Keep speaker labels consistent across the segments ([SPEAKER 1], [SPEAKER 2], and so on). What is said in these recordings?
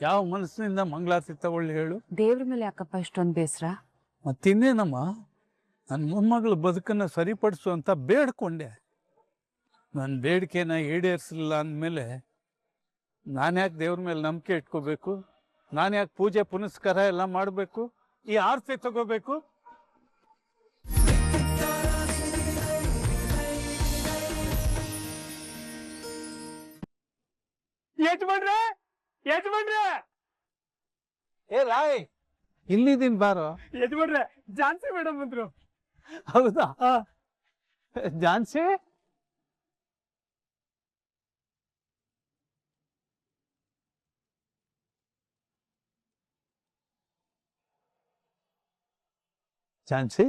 [SPEAKER 1] ಯಾವ ಮನಸ್ಸಿನಿಂದ ಮಂಗಳಾರತಿ ತಗೊಳ್ಳಿ ಹೇಳು?
[SPEAKER 2] ದೇವ್ರ ಮೇಲೆ ಯಾಕಪ್ಪ ಇಷ್ಟೊಂದು ಬೇಸರ?
[SPEAKER 1] ಮತ್ತಿನ್ನೇನಮ್ಮ, ನನ್ನ ಮೊಮ್ಮಗಳ ಬದುಕನ್ನು ಸರಿಪಡಿಸು ಅಂತ ಬೇಡ್ಕೊಂಡೆ. ನನ್ನ ಬೇಡಿಕೆನ ಈಡೇರಿಸಲಿಲ್ಲ ಅಂದಮೇಲೆ ನಾನು ಯಾಕೆ ದೇವ್ರ ಮೇಲೆ ನಂಬಿಕೆ ಇಟ್ಕೋಬೇಕು? ನಾನು ಯಾಕೆ ಪೂಜೆ ಪುನಸ್ಕಾರ ಎಲ್ಲ ಮಾಡಬೇಕು? ಈ ಆರತಿ ತಗೋಬೇಕು?
[SPEAKER 3] ಯಜಮಾನ್ರೆ, ಯಜಮಾನ್ರೆ,
[SPEAKER 1] ಏ ರಾಯ್, ಇಲ್ಲಿದ್ದೀನಿ ಬಾರೋ.
[SPEAKER 3] ಯಜಮಾನ್ರೆ, ಜಾನ್ಸಿ ಮೇಡಮ್ ಬಂದ್ರು.
[SPEAKER 1] ಹೌದಾ? ಜಾನ್ಸಿ, ಝಾನ್ಸಿ,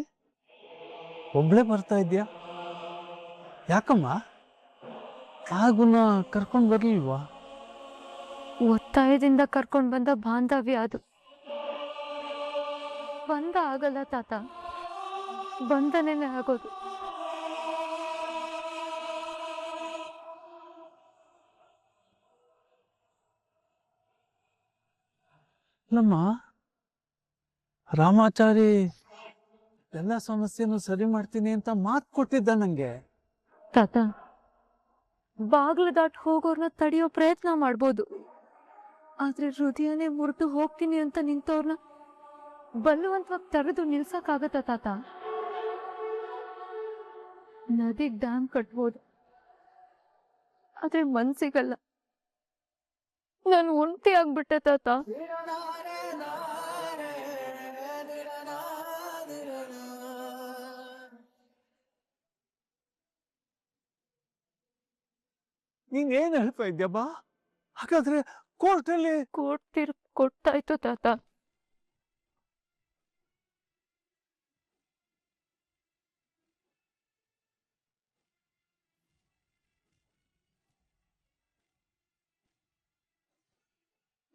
[SPEAKER 1] ಒಬ್ಳೆ ಬರ್ತಾ ಇದ್ಯಾ? ಯಾಕಮ್ಮ? ಆಗುನ ಕರ್ಕೊಂಡು ಬರ್ಲಿಲ್ವಾ?
[SPEAKER 4] ಒತ್ತಾಯದಿಂದ ಕರ್ಕೊಂಡು ಬಂದ ಬಾಂಧವ್ಯ ಅದು. ಬಂದ ಆಗಲ್ಲ ತಾತ, ಬಂಧನೇನೆ ಆಗೋದು.
[SPEAKER 1] ನಮ್ಮ ರಾಮಾಚಾರಿ ಎಲ್ಲ ಸಮಸ್ಯೆನೂ ಸರಿ ಮಾಡ್ತೀನಿ ಅಂತ ಮಾತು ಕೊಟ್ಟಿದ್ದ ನಂಗೆ.
[SPEAKER 4] ತಾತ, ಬಾಗ್ಲು ದಾಟ್ ಹೋಗೋರ್ನ ತಡೆಯೋ ಪ್ರಯತ್ನ ಮಾಡ್ಬೋದು, ಆದ್ರೆ ಹೃದಯನೇ ಮುರಿದು ಹೋಗ್ತೀನಿ ಅಂತ ನಿಂತವ್ರನ್ನ ಬಲವಂತವಾಗಿ ತಡೆದು ನಿಲ್ಸಕ್ಕಾಗತ್ತ ತಾತ? ನದಿಗ್ ಡ್ಯಾಮ್ ಕಟ್ಬೋದು, ಆದ್ರೆ ಮನ್ಸಿಗಲ್ಲ. ನಾನು ಒಂಟಿ ಆಗ್ಬಿಟ್ಟೆ ತಾತ.
[SPEAKER 1] ನೀನ್ ಏನ್ ಹೇಳ್ತಾ ಇದ್ಯಬ್ಬಾ? ಹಾಗಾದ್ರೆ ಕೋರ್ಟಲ್ಲಿ
[SPEAKER 4] ಕೋರ್ಟ್ ತೀರ್ಪು ಕೊಟ್ಟಾಯ್ತು ತಾತ.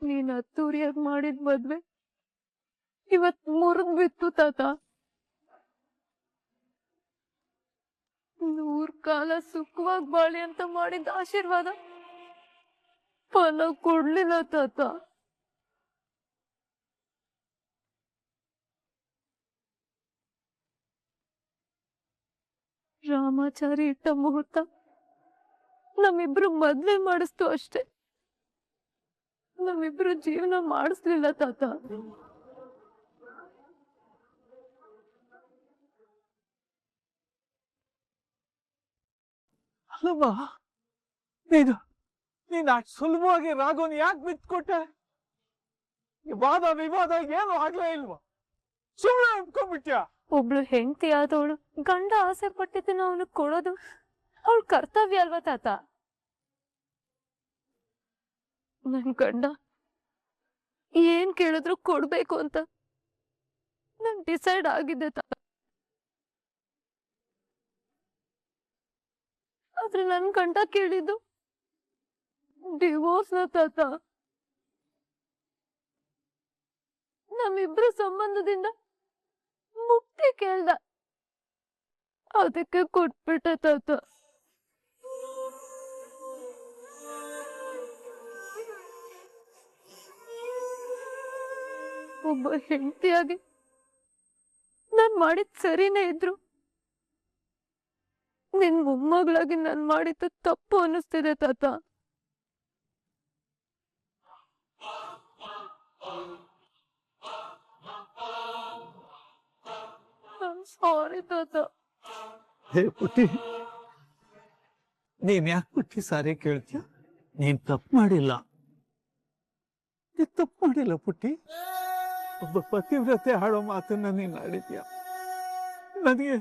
[SPEAKER 4] ನೀನ್ ಅದ್ದೂರಿಯಾಗಿ ಮಾಡಿದ ಮದ್ವೆ ಇವತ್ ಮುರಿದ್ ಬಿತ್ತು ತಾತ. 100 ಕಾಲ ಸುಖವಾಗಿ ಬಾಳಿ ಅಂತ ಮಾಡಿದ ಆಶೀರ್ವಾದ ಫಲ ಕೊಡ್ಲಿಲ್ಲ ತಾತ. ರಾಮಾಚಾರಿ ಇಟ್ಟ ಮುಹೂರ್ತ ನಮ್ಮಿಬ್ರು ಮದ್ವೆ ಮಾಡಿಸ್ತು ಅಷ್ಟೆ, ನಮ್ಮಿಬ್ರು ಜೀವನ ಮಾಡಿಸ್ಲಿಲ್ಲ ತಾತ.
[SPEAKER 1] ಅಲ್ಲಮ್ಮ, ನೀನ್ ಅಷ್ಟು ಸುಲಭವಾಗಿ ರಾಘವನ್ ಯಾಕೆ ಬಿಟ್ಕೊಟ್ಟೆ? ವಾದ ವಿವಾದ ಏನು ಆಗ್ಲೇ ಇಲ್ವಾ? ಸುಮ್ಮನೆ ಒಪ್ಕೊಂಡ್ಬಿಟ್ಯಾ?
[SPEAKER 4] ಒಬ್ಳು ಹೆಂಡತಿ ಆದವಳು ಗಂಡ ಆಸೆ ಪಟ್ಟಿದ್ದನ್ನ ಅವನು ಕೊಡೋದು ಅವಳ ಕರ್ತವ್ಯ ಅಲ್ವಾ ತಾತ? ನನ್ ಗಂಡ ಏನ್ ಕೇಳಿದ್ರು ಕೊಡ್ಬೇಕು ಅಂತ ನಾನ್ ಡಿಸೈಡ್ ಆಗಿದ್ದೆ ತಾತ. ಆದ್ರೆ ನನ್ ಗಂಡ ಕೇಳಿದ್ದು ಡಿವೋರ್ಸ್ನ ತಾತ. ನಮ್ಮಿಬ್ರು ಸಂಬಂಧದಿಂದ ಮುಕ್ತಿ ಕೇಳ್ದ, ಅದಕ್ಕೆ ಕೊಟ್ಬಿಟ್ಟೆ ತಾತ. ಒಬ್ಬ ಹೆಂಡತಿಯಾಗಿ ನಾನ್ ಮಾಡಿದ್ ಸರಿನೇ ಇದ್ರು ನಿನ್ ಮೊಮ್ಮಗಳಾಗಿ ನಾನ್ ಮಾಡಿದ್ದು ತಪ್ಪು ಅನ್ನಿಸ್ತಿದೆ ತಾತ. ಸಾರಿ ತಾತ.
[SPEAKER 1] ಹೇ ಪುಟ್ಟಿ, ನೀನ್ ಯಾಕೆ ಪುಟ್ಟಿ ಸಾರಿ ಕೇಳ್ತೀಯ? ನೀನ್ ತಪ್ಪು ಮಾಡಿಲ್ಲ, ಪುಟ್ಟಿ. ಒಬ್ಬ ಪತಿವ್ರತೆ ಆಡೋ ಮಾತನ್ನ ನೀನ್ ಆಡಿದ್ಯ. ನನಗೆ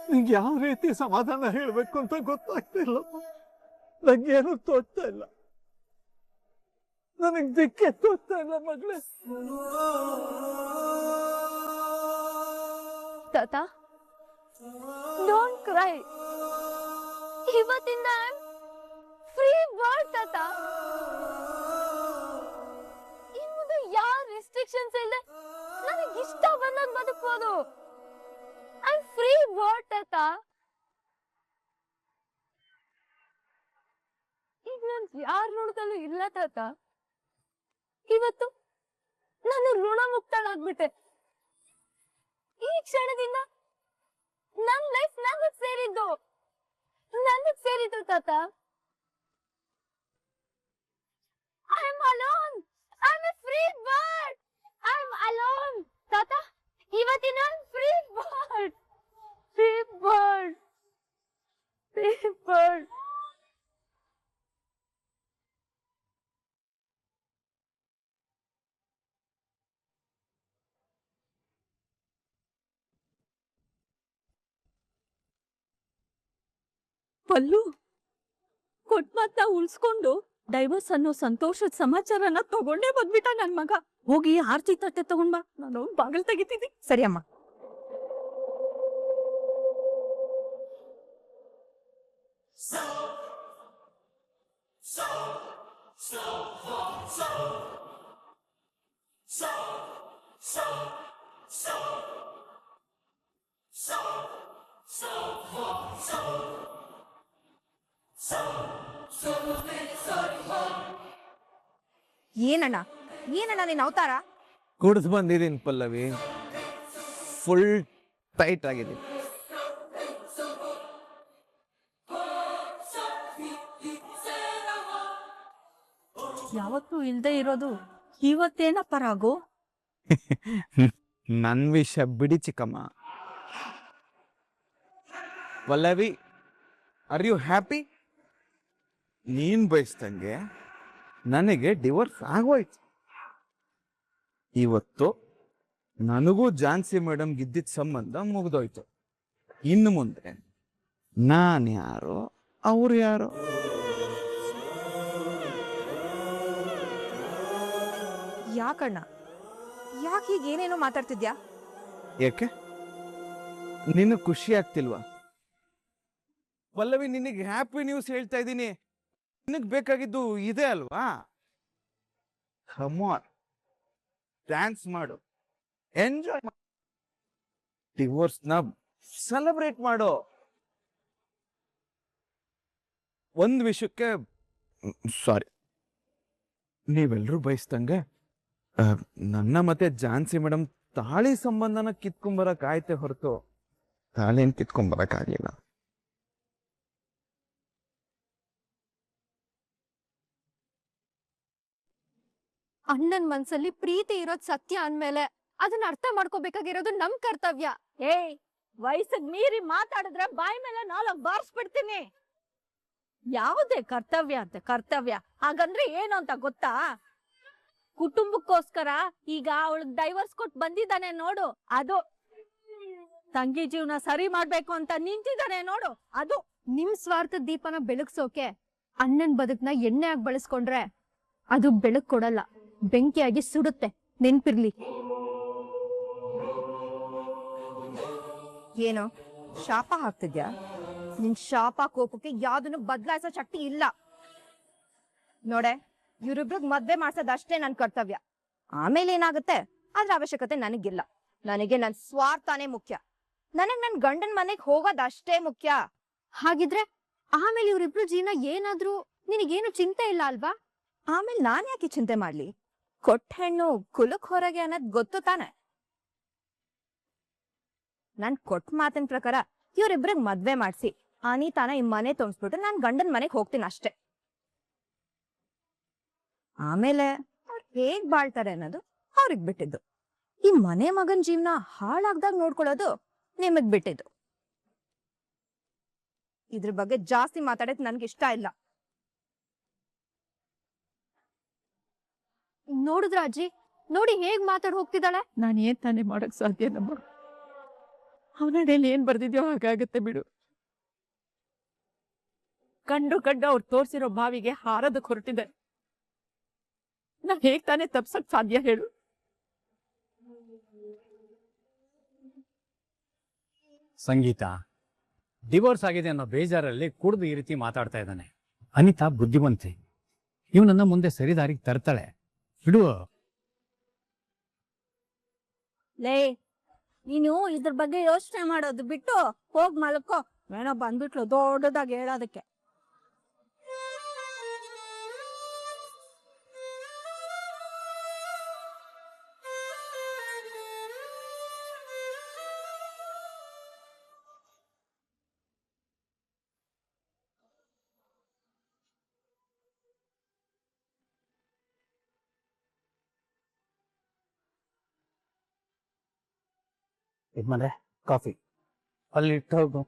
[SPEAKER 1] ನಿಂಗೆ ಯಾವ ರೀತಿ ಸಮಾಧಾನ ಹೇಳ್ಬೇಕು ಅಂತ ಗೊತ್ತಾಗ್ತಿಲ್ಲ. ನಂಗೇನು ತೋಚ್ತಾ ಇಲ್ಲ, ನನಗ್ ದಿಕ್ಕೆ ತೋಚ್ತಾ ಇಲ್ಲ ಮಗಳೇ.
[SPEAKER 4] ತಾತ, ಡೋಂಟ್ ಕ್ರೈ. ಇವತ್ತಿಂದ ಫ್ರೀ ಬರ್ಡ್ ತಾತ. ಇನ್ ಮುಂದೆ ಯಾವ ರೆಸ್ಟ್ರಿಕ್ಷನ್ಸ್ ಇಲ್ಲದೆ ನನಗೆ ಇಷ್ಟ ಬಂದಂಗ್ ಬದುಕಬಹುದು. ಐ ಆಮ್ ಫ್ರೀ ಬರ್ಡ್ ತಾತ. ಈಗ ನಾನು ಯಾರ ನೋಡ್ದಲ್ಲೂ ಇಲ್ಲ ತಾತ. ಇವತ್ತು ನಾನು ಋಣ ಮುಕ್ತಳಾಗ್ಬಿಟ್ಟೆ. ಈ ಕ್ಷಣದಿಂದ ನನ್ ಲೈಫ್ ನನಗ್ ಸೇರಿದ್ದು ತಾತ. I'm alone. I'm a free bird. I'm alone. ತಾತ, ಇವತ್ತಿನ free bird. Free bird. Free bird.
[SPEAKER 2] ಪಲ್ಲು ಕೊಟ್ ಮಾತ್ನ ಉಳ್ಸ್ಕೊಂಡು ಡೈವರ್ಸ್ ಅನ್ನೋ ಸಂತೋಷದ ಸಮಾಚಾರನ ತಗೊಂಡೇ ಬಂದ್ಬಿಟ್ಟ ನನ್ ಮಗ. ಹೋಗಿ ಆರ್ತಿ ತಟ್ಟೆ ತಗೊಂಡ್ ಬಾ, ನಾನು ಬಾಗಿಲು ತೆಗಿತೀನಿ.
[SPEAKER 5] ಸರಿ ಅಮ್ಮ. ಏನಣ್ಣ ಏನಣ್ಣ ನೀನ್ ಅವತಾರ?
[SPEAKER 6] ಕುಡಿದು ಬಂದಿದ್ದೀನಿ ಪಲ್ಲವಿ, ಫುಲ್ ಟೈಟ್ ಆಗಿದ್ದೀನಿ.
[SPEAKER 2] ಯಾವತ್ತೂ ಇಲ್ದೇ ಇರೋದು ಇವತ್ತೇನಪ್ಪ ರಾಗು?
[SPEAKER 6] ನನ್ ವಿಷಯ ಬಿಡಿ ಚಿಕ್ಕಮ್ಮ. Pallavi, are you happy? ನೀನ್ ಬಯಸ್ದಂಗೆ ನನಗೆ ಡಿವೋರ್ಸ್ ಆಗೋಯ್ತು. ಇವತ್ತು ನನಗೂ ಝಾನ್ಸಿ ಮೇಡಮ್ ಗಿದ್ದಿದ್ದ ಸಂಬಂಧ ಮುಗಿದೋಯ್ತು. ಇನ್ನು ಮುಂದೆ ನಾನು ಯಾರೋ ಅವ್ರು ಯಾರೋ.
[SPEAKER 5] ಯಾಕಣ್ಣ ಯಾಕೆ ಹೀಗೆ ಏನೇನೋ ಮಾತಾಡ್ತಿದ್ಯಾ?
[SPEAKER 6] ಯಾಕೆ ನಿನಗೆ ಖುಷಿ ಆಗ್ತಿಲ್ವಾ? ಪಲ್ಲವಿ, ನಿನಗೆ ಹ್ಯಾಪಿ ನ್ಯೂಸ್ ಹೇಳ್ತಾ ಇದ್ದೀನಿ. ನಿನಗೆ ಬೇಕಾಗಿದ್ದು ಇದೆ ಅಲ್ವಾ? ಕಮ್ ಆನ್, ಡ್ಯಾನ್ಸ್ ಮಾಡು, ಎಂಜಾಯ್ ಮಾಡು, ಡಿವೋರ್ಸ್ನ ಸೆಲೆಬ್ರೇಟ್ ಮಾಡು. ಒಂದು ವಿಷಯಕ್ಕೆ ಸಾರಿ, ನೀವೆಲ್ಲರೂ ಬಯಸ್ದಂಗೆ ನನ್ನ ಮತ್ತೆ ಝಾನ್ಸಿ ಮೇಡಮ್ ತಾಳಿ ಸಂಬಂಧನ ಕಿತ್ಕೊಂಬರಕ್ ಆಯ್ತೆ ಹೊರತು ತಾಳಿನ ಕಿತ್ಕೊಂಬರಕ್ ಆಗ್ಲಿಲ್ಲ.
[SPEAKER 4] ಅಣ್ಣನ್ ಮನ್ಸಲ್ಲಿ ಪ್ರೀತಿ ಇರೋದ್ ಸತ್ಯ ಅಂದ್ಮೇಲೆ ಅದನ್ನ ಅರ್ಥ ಮಾಡ್ಕೋಬೇಕಾಗಿರೋದು ನಮ್ ಕರ್ತವ್ಯ.
[SPEAKER 2] ಏಯ್, ವಯಸ್ಸಿಗೆ ಮೀರಿ ಮಾತಾಡಿದ್ರೆ ಬಾಯಿ ಮೇಲೆ 4 ಬಾರಿಸ್ಬಿಡ್ತೀನಿ. ಯಾವುದೇ ಕರ್ತವ್ಯ ಅಂತ ಕರ್ತವ್ಯ, ಹಾಗಂದ್ರೆ ಏನು ಅಂತ ಗೊತ್ತಾ? ಕುಟುಂಬಕ್ಕೋಸ್ಕರ ಈಗ ಅವಳಿಗೆ ಡೈವರ್ಸ್ ಕೊಟ್ಟು ಬಂದಿದ್ದಾನೆ ನೋಡು, ಅದು. ತಂಗಿ ಜೀವನ ಸರಿ ಮಾಡ್ಬೇಕು ಅಂತ ನಿಂತಿದ್ದಾನೆ ನೋಡು, ಅದು.
[SPEAKER 4] ನಿಮ್ ಸ್ವಾರ್ಥದ ದೀಪನ ಬೆಳಗ್ಸೋಕೆ ಅಣ್ಣನ್ ಬದುಕ್ನ ಎಣ್ಣೆ ಆಗಿ ಬಳಸ್ಕೊಂಡ್ರೆ ಅದು ಬೆಳಕ್ ಕೊಡಲ್ಲ, ಬೆಂಕಿಯಾಗಿ ಸುಡುತ್ತೆ, ನೆನ್ಪಿರ್ಲಿ.
[SPEAKER 5] ಏನೋ ಶಾಪ ಹಾಕ್ತಿದ್ಯಾ? ನಿನ್ ಶಾಪ ಕೋಪಕ್ಕೆ ಯಾವ್ದನ್ನು ಬದಲಾಯಿಸೋ ಶಕ್ತಿ ಇಲ್ಲ ನೋಡೆ. ಇವ್ರಿಬ್ರಿಗೆ ಮದ್ವೆ ಮಾಡ್ಸೋದಷ್ಟೇ ನನ್ ಕರ್ತವ್ಯ. ಆಮೇಲೆ ಏನಾಗುತ್ತೆ ಅದ್ರ ಅವಶ್ಯಕತೆ ನನಗಿಲ್ಲ. ನನಗೆ ನನ್ ಸ್ವಾರ್ಥನೇ ಮುಖ್ಯ. ನನಗ್ ನನ್ ಗಂಡನ್ ಮನೆಗ್ ಹೋಗೋದಷ್ಟೇ ಮುಖ್ಯ.
[SPEAKER 4] ಹಾಗಿದ್ರೆ ಆಮೇಲೆ ಇವ್ರಿಬ್ರು ಜೀವನ ಏನಾದ್ರೂ ನಿನಗೇನು ಚಿಂತೆ ಇಲ್ಲ ಅಲ್ವಾ?
[SPEAKER 5] ಆಮೇಲೆ ನಾನ್ ಯಾಕೆ ಚಿಂತೆ ಮಾಡ್ಲಿ? ಕೊಟ್ಟ ಹೆಣ್ಣು ಕುಲಕ್ ಹೊರಗೆ ಅನ್ನೋದ್ ಗೊತ್ತು ತಾನೆ. ನನ್ ಕೊಟ್ಟ ಮಾತಿನ ಪ್ರಕಾರ ಇವ್ರಿಬ್ರಿಗೆ ಮದ್ವೆ ಮಾಡ್ಸಿ ಅನಿತಾನ ಈ ಮನೆ ತುಂಬಿಸ್ಬಿಟ್ಟು ನಾನ್ ಗಂಡನ್ ಮನೆಗ್ ಹೋಗ್ತೀನಿ ಅಷ್ಟೇ. ಆಮೇಲೆ ಅವ್ರು ಹೇಗ್ ಬಾಳ್ತಾರೆ ಅನ್ನೋದು ಅವ್ರಿಗ್ ಬಿಟ್ಟಿದ್ದು. ಈ ಮನೆ ಮಗನ್ ಜೀವನ ಹಾಳಾಗ್ದಾಗ ನೋಡ್ಕೊಳ್ಳೋದು ನಿಮಗ್ ಬಿಟ್ಟಿದ್ದು. ಇದ್ರ ಬಗ್ಗೆ ಜಾಸ್ತಿ ಮಾತಾಡೋದ್ ನನ್ಗೆ ಇಷ್ಟ ಇಲ್ಲ.
[SPEAKER 4] ನೋಡಿದ್ರ ಅಜ್ಜಿ, ನೋಡಿ ಹೇಗ್ ಮಾತಾಡ್ ಹೋಗ್ತಿದ್ದಾಳೆ.
[SPEAKER 2] ನಾನು ಏನ್ ತಾನೇ ಮಾಡಕ್ ಸಾಧ್ಯ ನಮ್ಮ? ಅವನಡೆಯಲ್ಲಿ ಏನ್ ಬರ್ದಿದ್ಯೋ ಹಾಗಾಗತ್ತೆ ಬಿಡು. ಕಂಡು ಅವ್ರು ತೋರ್ಸಿರೋ ಬಾವಿಗೆ ಹಾರದಕ್ಕೆ ಹೊರಟಿದೆ. ನಾವ್ ಹೇಗ್ ತಾನೇ ತಪ್ಸಕ್ ಸಾಧ್ಯ ಹೇಳು?
[SPEAKER 7] ಸಂಗೀತ ಡಿವೋರ್ಸ್ ಆಗಿದೆ ಅನ್ನೋ ಬೇಜಾರಲ್ಲಿ ಕುಡಿದು ಈ ರೀತಿ ಮಾತಾಡ್ತಾ ಇದ್ದಾನೆ. ಅನಿತಾ ಬುದ್ಧಿವಂತೆ, ಇವನನ್ನ ಮುಂದೆ ಸರಿದಾರಿಗೆ ತರ್ತಾಳೆ, ಬಿಡು.
[SPEAKER 2] ಲೇ, ನೀನು ಇದ್ರ ಬಗ್ಗೆ ಯೋಚನೆ ಮಾಡೋದು ಬಿಟ್ಟು ಹೋಗ್ ಮಲ್ಕೋ. ಏನೋ ಬಂದ್ಬಿಟ್ಲು ದೊಡ್ಡದಾಗಿ ಹೇಳೋದಕ್ಕೆ.
[SPEAKER 1] ಯಜಮಾನ್ರೆ ಕಾಫಿ ಅಲ್ಲಿ ಇಟ್ಟು ಹೋಗು.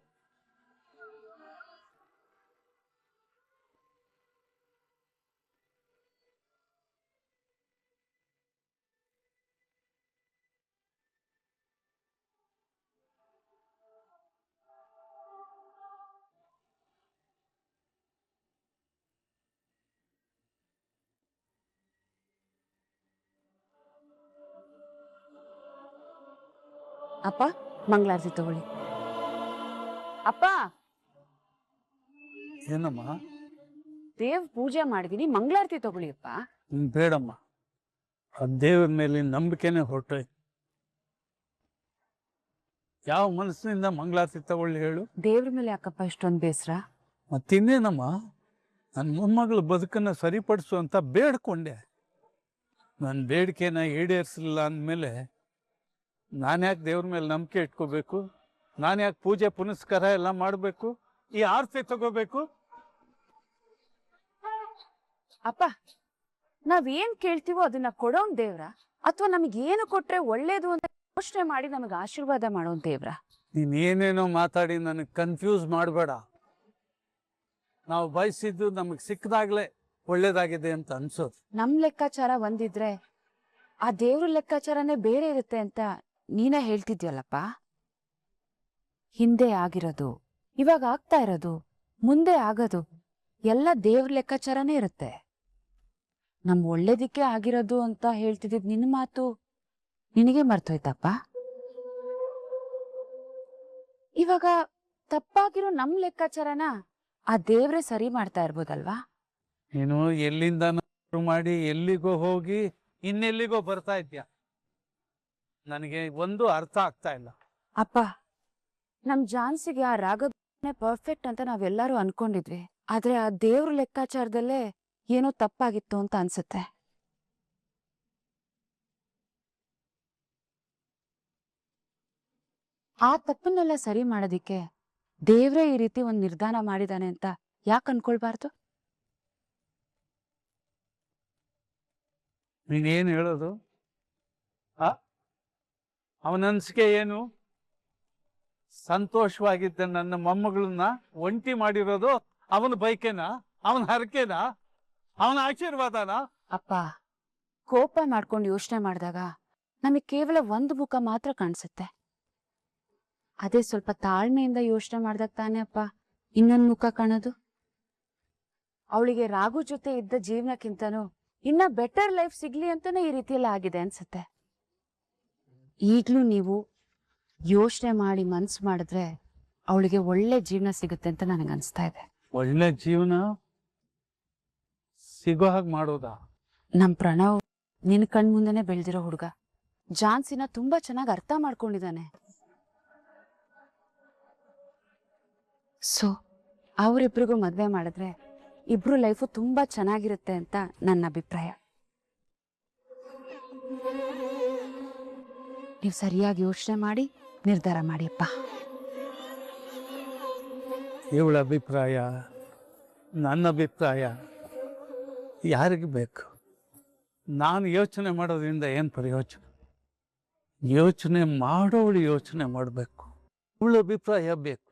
[SPEAKER 8] ಅಪ್ಪ ಮಂಗಳಾರತಿ ತಗೊಳ್ಳಿ. ಅಪ್ಪ
[SPEAKER 1] ಏನಮ್ಮ?
[SPEAKER 8] ದೇವ್ ಪೂಜೆ ಮಾಡಿದೀನಿ, ಮಂಗಳಾರತಿ ತಗೊಳ್ಳಿ ಅಪ್ಪ.
[SPEAKER 1] ಬೇಡಮ್ಮ, ಆ ದೇವ್ರ ಮೇಲೆ ನಂಬಿಕೆನೆ ಹೊರಟೋಯ್ತು. ಯಾವ ಮನಸ್ಸಿನಿಂದ ಮಂಗಳಾರತಿ ತಗೊಳ್ಳಿ ಹೇಳು?
[SPEAKER 8] ದೇವ್ರ ಮೇಲೆ ಯಾಕಪ್ಪ ಇಷ್ಟೊಂದು ಬೇಸರ?
[SPEAKER 1] ಮತ್ತಿನ್ನೇನಮ್ಮ, ನನ್ನ ಮೊಮ್ಮಗಳ ಬದುಕನ್ನು ಸರಿಪಡಿಸು ಅಂತ ಬೇಡ್ಕೊಂಡೆ. ನನ್ನ ಬೇಡಿಕೆನ ಈಡೇರಿಸಲಿಲ್ಲ ಅಂದಮೇಲೆ ನಾನು ಯಾಕೆ ದೇವ್ರ ಮೇಲೆ ನಂಬಿಕೆ ಇಟ್ಕೋಬೇಕು? ನಾನು ಯಾಕೆ ಪೂಜೆ ಪುನಸ್ಕಾರ ಎಲ್ಲ ಮಾಡಬೇಕು? ಈ ಆರತಿ ತಗೋಬೇಕು?
[SPEAKER 8] ಅಪ್ಪ, ನಾವೇನ್ ಕೇಳ್ತೀವೋ ಅದನ್ನ ಕೊಡೋನ್ ದೇವ್ರ, ಅಥವಾ ನಮಗೇನು ಕೊಟ್ರೆ ಒಳ್ಳೇದು ಅಂತ ಯೋಚನೆ ಮಾಡಿ ನಮಗೆ ಆಶೀರ್ವಾದ ಮಾಡೋನ್ ದೇವ್ರ?
[SPEAKER 1] ನೀನು ಏನೇನೋ ಮಾತಾಡಿ ನನಗೆ ಕನ್ಫ್ಯೂಸ್ ಮಾಡಬೇಡ. ನಾವು ಬಯಸಿದ್ದು ನಮಗೆ ಸಿಕ್ಕದಾಗಲೇ ಒಳ್ಳೇದಾಗಿದೆ ಅಂತ ಅನ್ಸೋದು.
[SPEAKER 8] ನಮ್ ಲೆಕ್ಕಾಚಾರ ಒಂದಿದ್ರೆ ಆ ದೇವ್ರ ಲೆಕ್ಕಾಚಾರನೇ ಬೇರೆ ಇರುತ್ತೆ ಅಂತ ನೀನೇ ಹೇಳ್ತಿದ್ಯಲ್ಲಪ್ಪ. ಹಿಂದೆ ಆಗಿರೋದು, ಇವಾಗ ಆಗ್ತಾ ಇರೋದು, ಮುಂದೆ ಆಗೋದು ಎಲ್ಲ ದೇವ್ರ ಲೆಕ್ಕಾಚಾರನೇ ಇರುತ್ತೆ. ನಮ್ ಒಳ್ಳೇದಿಕ್ಕೆ ಆಗಿರೋದು ಅಂತ ಹೇಳ್ತಿದ್ದಿದ್ ನಿನ್ನ ಮಾತು ನಿನಗೆ ಮರ್ತೋಯ್ತಪ್ಪ. ಇವಾಗ ತಪ್ಪಾಗಿರೋ ನಮ್ ಲೆಕ್ಕಾಚಾರನ ಆ ದೇವ್ರೇ ಸರಿ ಮಾಡ್ತಾ ಇರ್ಬೋದಲ್ವಾ?
[SPEAKER 1] ನೀನು ಎಲ್ಲಿಂದ ಮಾಡಿ ಎಲ್ಲಿಗೋ ಹೋಗಿ ಇನ್ನೆಲ್ಲಿಗೋ ಬರ್ತಾ ಇದ್ಯಾ? ನನಗೆ ಒಂದು ಅರ್ಥ ಆಗ್ತಾ ಇಲ್ಲ.
[SPEAKER 8] ಅಪ್ಪ, ನಮ್ ಜಾನ್ಸಿಗೆ ಆ ರಾಗನೇ ಪರ್ಫೆಕ್ಟ್ ಅಂತ ನಾವೆಲ್ಲರೂ ಅನ್ಕೊಂಡಿದ್ವಿ. ಆದ್ರೆ ಆ ದೇವ್ರ ಲೆಕ್ಕಾಚಾರದಲ್ಲೇ ಏನೋ ತಪ್ಪಾಗಿತ್ತು ಅಂತ ಅನ್ಸುತ್ತೆ. ಆ ತಪ್ಪನ್ನೆಲ್ಲ ಸರಿ ಮಾಡೋದಿಕ್ಕೆ ದೇವ್ರೇ ಈ ರೀತಿ ಒಂದ್ ನಿರ್ಧಾರ ಮಾಡಿದಾನೆ ಅಂತ ಯಾಕೆ ಅನ್ಕೊಳ್ಬಾರ್ದು?
[SPEAKER 1] ನೀನೇನು ಹೇಳೋದು? ಅವನ ಅನಿಸಿಕೆ ಏನು? ಸಂತೋಷವಾಗಿದ್ದ ನನ್ನ ಮೊಮ್ಮಗಳನ್ನ ಒಂಟಿ ಮಾಡಿರೋದು ಅವನ ಬೈಕೆನಾ? ಅವನ ಹರಕೆನಾ? ಅವನ ಆಶೀರ್ವಾದನಾ?
[SPEAKER 8] ಅಪ್ಪ, ಕೋಪ ಮಾಡ್ಕೊಂಡು ಯೋಚನೆ ಮಾಡಿದಾಗ ನಮಗ್ ಕೇವಲ ಒಂದು ಮುಖ ಮಾತ್ರ ಕಾಣಿಸುತ್ತೆ. ಅದೇ ಸ್ವಲ್ಪ ತಾಳ್ಮೆಯಿಂದ ಯೋಚನೆ ಮಾಡ್ದಾಗ ತಾನೇ ಅಪ್ಪ ಇನ್ನೊಂದು ಮುಖ ಕಾಣೋದು. ಅವಳಿಗೆ ರಾಘು ಜೊತೆ ಇದ್ದ ಜೀವನಕ್ಕಿಂತನೂ ಇನ್ನ ಬೆಟರ್ ಲೈಫ್ ಸಿಗ್ಲಿ ಅಂತಾನೆ ಈ ರೀತಿಯೆಲ್ಲ ಆಗಿದೆ ಅನ್ಸುತ್ತೆ. ಈಗ್ಲೂ ನೀವು ಯೋಚನೆ ಮಾಡಿ ಮನ್ಸು ಮಾಡಿದ್ರೆ ಅವಳಿಗೆ ಒಳ್ಳೆ ಜೀವನ ಸಿಗುತ್ತೆ ಅಂತ ನನಗೆ ಅನ್ಸ್ತಾ ಇದೆ.
[SPEAKER 1] ಒಳ್ಳೆ ಜೀವನ ಸಿಗೋ ಹಾಗೆ ಮಾಡೋದಾ?
[SPEAKER 8] ನಮ್ ಪ್ರಣವ್ ನಿನ್ ಕಣ್ ಮುಂದೆನೆ ಬೆಳೆದಿರೋ ಹುಡುಗ. ಜಾನ್ಸಿನ ತುಂಬಾ ಚೆನ್ನಾಗಿ ಅರ್ಥ ಮಾಡ್ಕೊಂಡಿದ್ದಾನೆ. ಸೊ ಅವರಿಬ್ರಿಗೂ ಮದ್ವೆ ಮಾಡಿದ್ರೆ ಇಬ್ರು ಲೈಫು ತುಂಬಾ ಚೆನ್ನಾಗಿರುತ್ತೆ ಅಂತ ನನ್ನ ಅಭಿಪ್ರಾಯ. ನೀವು ಸರಿಯಾಗಿ ಯೋಚನೆ ಮಾಡಿ ನಿರ್ಧಾರ ಮಾಡಿಯಪ್ಪ.
[SPEAKER 1] ಇವಳ ಅಭಿಪ್ರಾಯ ನನ್ನ ಅಭಿಪ್ರಾಯ ಯಾರಿಗೆ ಬೇಕು? ನಾನು ಯೋಚನೆ ಮಾಡೋದ್ರಿಂದ ಏನು ಪ್ರಯೋಜನ? ಯೋಚನೆ ಮಾಡೋಳು ಯೋಚನೆ ಮಾಡಬೇಕು. ಇವಳ ಅಭಿಪ್ರಾಯ ಬೇಕು.